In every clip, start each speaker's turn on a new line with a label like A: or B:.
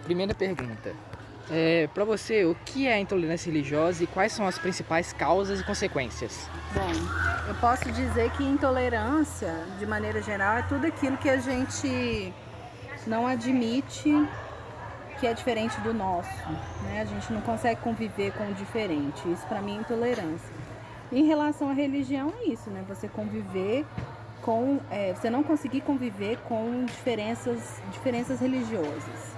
A: Primeira pergunta. Para você, o que é a intolerância religiosa e quais são as principais causas e consequências?
B: Bom, eu posso dizer que intolerância, de maneira geral, é tudo aquilo que a gente não admite que é diferente do nosso, né? A gente não consegue conviver com o diferente. Isso para mim é intolerância. Em relação à religião é isso, né? Você conviver com, você não conseguir conviver com diferenças religiosas.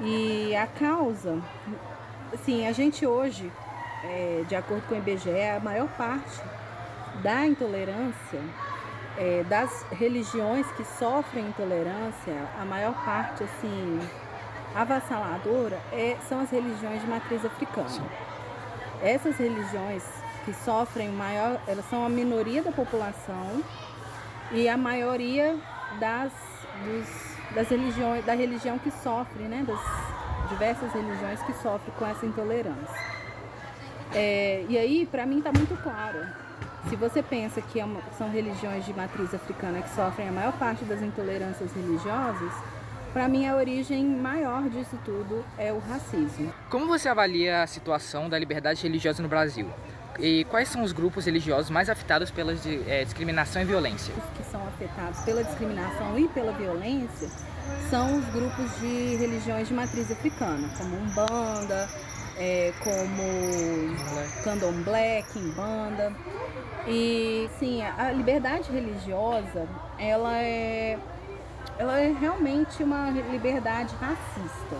B: E a causa, assim, a gente hoje, de acordo com o IBGE, a maior parte da intolerância, das religiões que sofrem intolerância, a maior parte, assim, avassaladora, são as religiões de matriz africana.
A: Sim.
B: Essas religiões que sofrem elas são a minoria da população e a maioria das religiões, da religião que sofre, né, das diversas religiões que sofrem com essa intolerância. E aí, para mim, está muito claro. Se você pensa que são religiões de matriz africana que sofrem a maior parte das intolerâncias religiosas, para mim a origem maior disso tudo é o racismo.
A: Como você avalia a situação da liberdade religiosa no Brasil? E quais são os grupos religiosos mais afetados pela discriminação e violência?
B: Os que são afetados pela discriminação e pela violência são os grupos de religiões de matriz africana, como Umbanda, como Candomblé, Quimbanda. E sim, a liberdade religiosa, ela é realmente uma liberdade racista.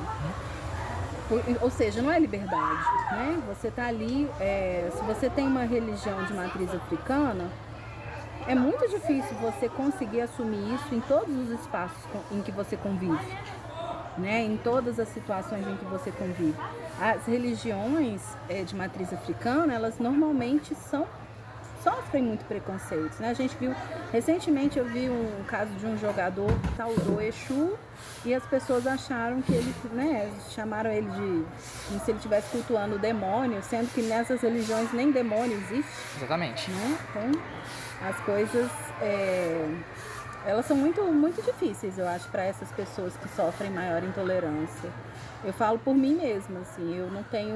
B: Ou seja, não é liberdade, né? Você tá ali, se você tem uma religião de matriz africana, é muito difícil você conseguir assumir isso em todos os espaços em que você convive, né? Em todas as situações em que você convive. As religiões de matriz africana, elas normalmente sofrem muito preconceitos, né? A gente viu, recentemente eu vi um caso de um jogador que saudou Exu e as pessoas acharam que ele, né, chamaram ele como se ele estivesse cultuando o demônio, sendo que nessas religiões nem demônio existe.
A: Exatamente.
B: Né? Então, as coisas, elas são muito, muito difíceis, eu acho, para essas pessoas que sofrem maior intolerância. Eu falo por mim mesma, assim, eu não tenho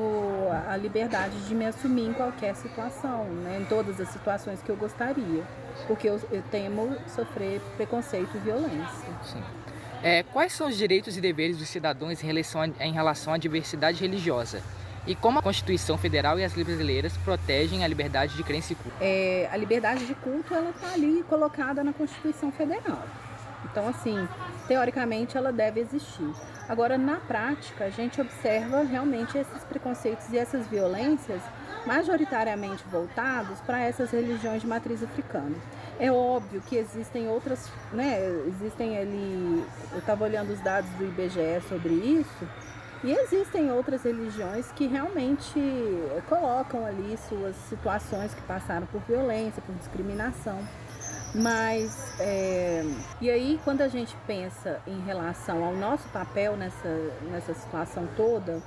B: a liberdade de me assumir em qualquer situação, né, em todas as situações que eu gostaria, porque eu temo sofrer preconceito e violência.
A: Sim. Quais são os direitos e deveres dos cidadãos em relação à diversidade religiosa? E como a Constituição Federal e as leis brasileiras protegem a liberdade de crença e culto?
B: A liberdade de culto, ela está ali colocada na Constituição Federal. Então, assim, teoricamente ela deve existir. Agora, na prática, a gente observa realmente esses preconceitos e essas violências majoritariamente voltados para essas religiões de matriz africana. É óbvio que existem outras, né, existem ali, eu estava olhando os dados do IBGE sobre isso, e existem outras religiões que realmente colocam ali suas situações que passaram por violência, por discriminação. Mas, e aí quando a gente pensa em relação ao nosso papel nessa situação toda,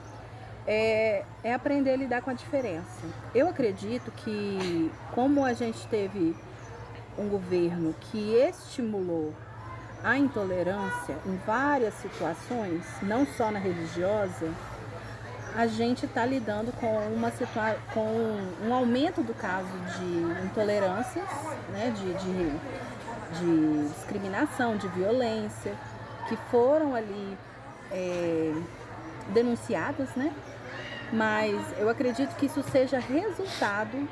B: é aprender a lidar com a diferença. Eu acredito que, como a gente teve um governo que estimulou a intolerância em várias situações, não só na religiosa, a gente está lidando com um aumento do caso de intolerâncias, né, de discriminação, de violência, que foram ali denunciadas, né? Mas eu acredito que isso seja resultado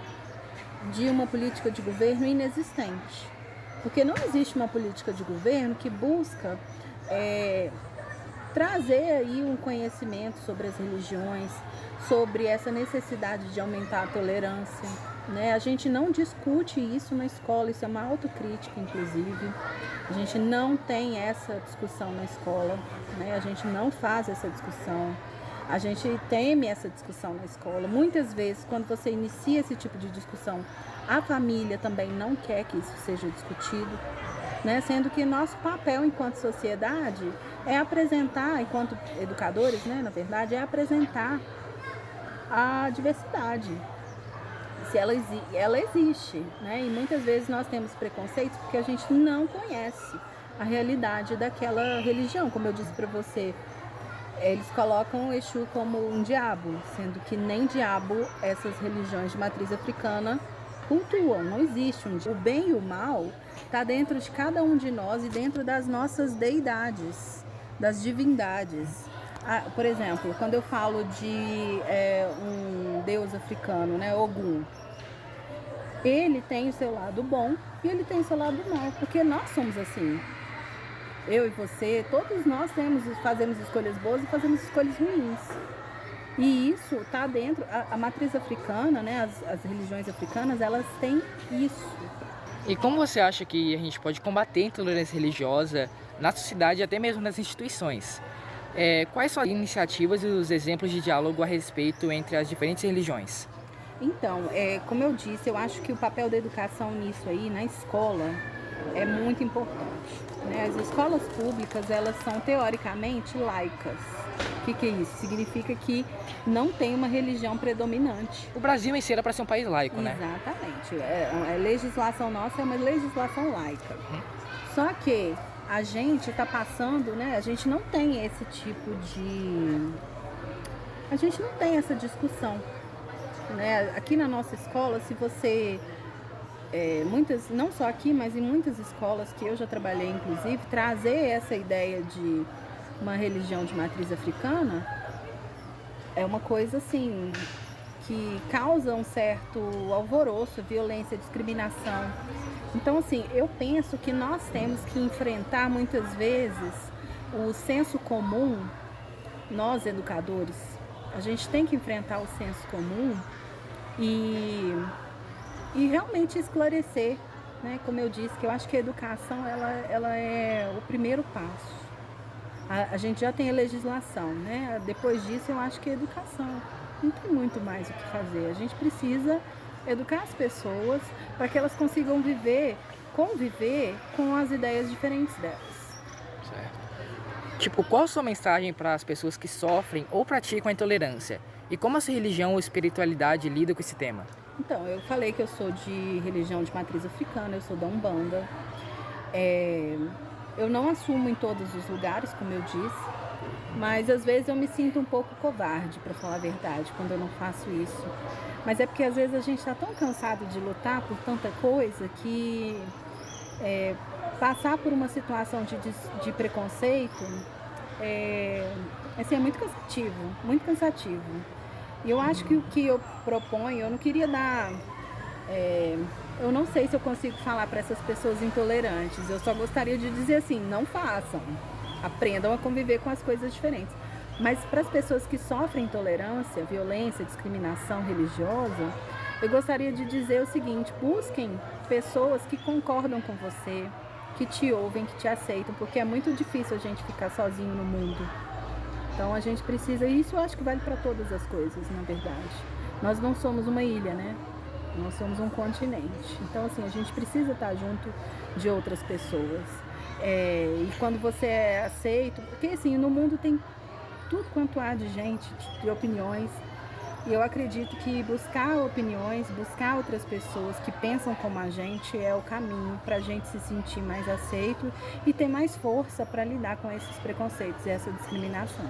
B: de uma política de governo inexistente. Porque não existe uma política de governo que busca trazer aí um conhecimento sobre as religiões, sobre essa necessidade de aumentar a tolerância, né? A gente não discute isso na escola, isso é uma autocrítica, inclusive. A gente não tem essa discussão na escola, né? A gente não faz essa discussão. A gente teme essa discussão na escola. Muitas vezes, quando você inicia esse tipo de discussão, a família também não quer que isso seja discutido, né? Sendo que nosso papel enquanto sociedade é apresentar, enquanto educadores, né, na verdade, é apresentar a diversidade. Se ela existe, né? E muitas vezes nós temos preconceitos porque a gente não conhece a realidade daquela religião. Como eu disse para você, Eles colocam o Exu como um diabo, sendo que nem diabo essas religiões de matriz africana cultuam. Não existe um diabo. O bem e o mal está dentro de cada um de nós e dentro das nossas deidades, das divindades. Por exemplo, quando eu falo de um deus africano, né, Ogum, ele tem o seu lado bom e ele tem o seu lado mal, porque nós somos assim. Eu e você, todos nós fazemos escolhas boas e fazemos escolhas ruins. E isso está dentro, a matriz africana, né, as religiões africanas, elas têm isso.
A: E como você acha que a gente pode combater a intolerância religiosa na sociedade e até mesmo nas instituições? Quais são as iniciativas e os exemplos de diálogo a respeito entre as diferentes religiões?
B: Então, como eu disse, eu acho que o papel da educação nisso aí, na escola, é muito importante, né? As escolas públicas, elas são teoricamente laicas. O que é isso? Significa que não tem uma religião predominante.
A: O Brasil em si era para ser um país laico, né?
B: Exatamente. A legislação nossa é uma legislação laica. Só que a gente está passando, né? A gente não tem esse tipo de... A gente não tem essa discussão, né? Aqui na nossa escola, se você... muitas, não só aqui, mas em muitas escolas que eu já trabalhei, inclusive, trazer essa ideia de uma religião de matriz africana é uma coisa assim que causa um certo alvoroço, violência, discriminação. Então, assim, eu penso que nós temos que enfrentar muitas vezes o senso comum. Nós, educadores, a gente tem que enfrentar o senso comum e realmente esclarecer, né? Como eu disse, que eu acho que a educação ela é o primeiro passo. A gente já tem a legislação, né? Depois disso, eu acho que a educação. Não tem muito mais o que fazer. A gente precisa educar as pessoas para que elas consigam conviver com as ideias diferentes delas.
A: Certo. Tipo, qual a sua mensagem para as pessoas que sofrem ou praticam a intolerância? E como a sua religião ou espiritualidade lida com esse tema?
B: Então, eu falei que eu sou de religião de matriz africana, eu sou da Umbanda. Eu não assumo em todos os lugares, como eu disse, mas às vezes eu me sinto um pouco covarde, para falar a verdade, quando eu não faço isso. Mas é porque às vezes a gente está tão cansado de lutar por tanta coisa que passar por uma situação de preconceito assim, é muito cansativo, muito cansativo. E eu acho que o que eu proponho, eu não queria dar... eu não sei se eu consigo falar para essas pessoas intolerantes. Eu só gostaria de dizer assim, não façam. Aprendam a conviver com as coisas diferentes. Mas para as pessoas que sofrem intolerância, violência, discriminação religiosa, eu gostaria de dizer o seguinte: busquem pessoas que concordam com você, que te ouvem, que te aceitam, porque é muito difícil a gente ficar sozinho no mundo. Então a gente precisa, e isso eu acho que vale para todas as coisas, na verdade. Nós não somos uma ilha, né? Nós somos um continente. Então, assim, a gente precisa estar junto de outras pessoas. E quando você é aceito, porque assim, no mundo tem tudo quanto há de gente, de opiniões. E eu acredito que buscar opiniões, buscar outras pessoas que pensam como a gente é o caminho para a gente se sentir mais aceito e ter mais força para lidar com esses preconceitos e essa discriminação.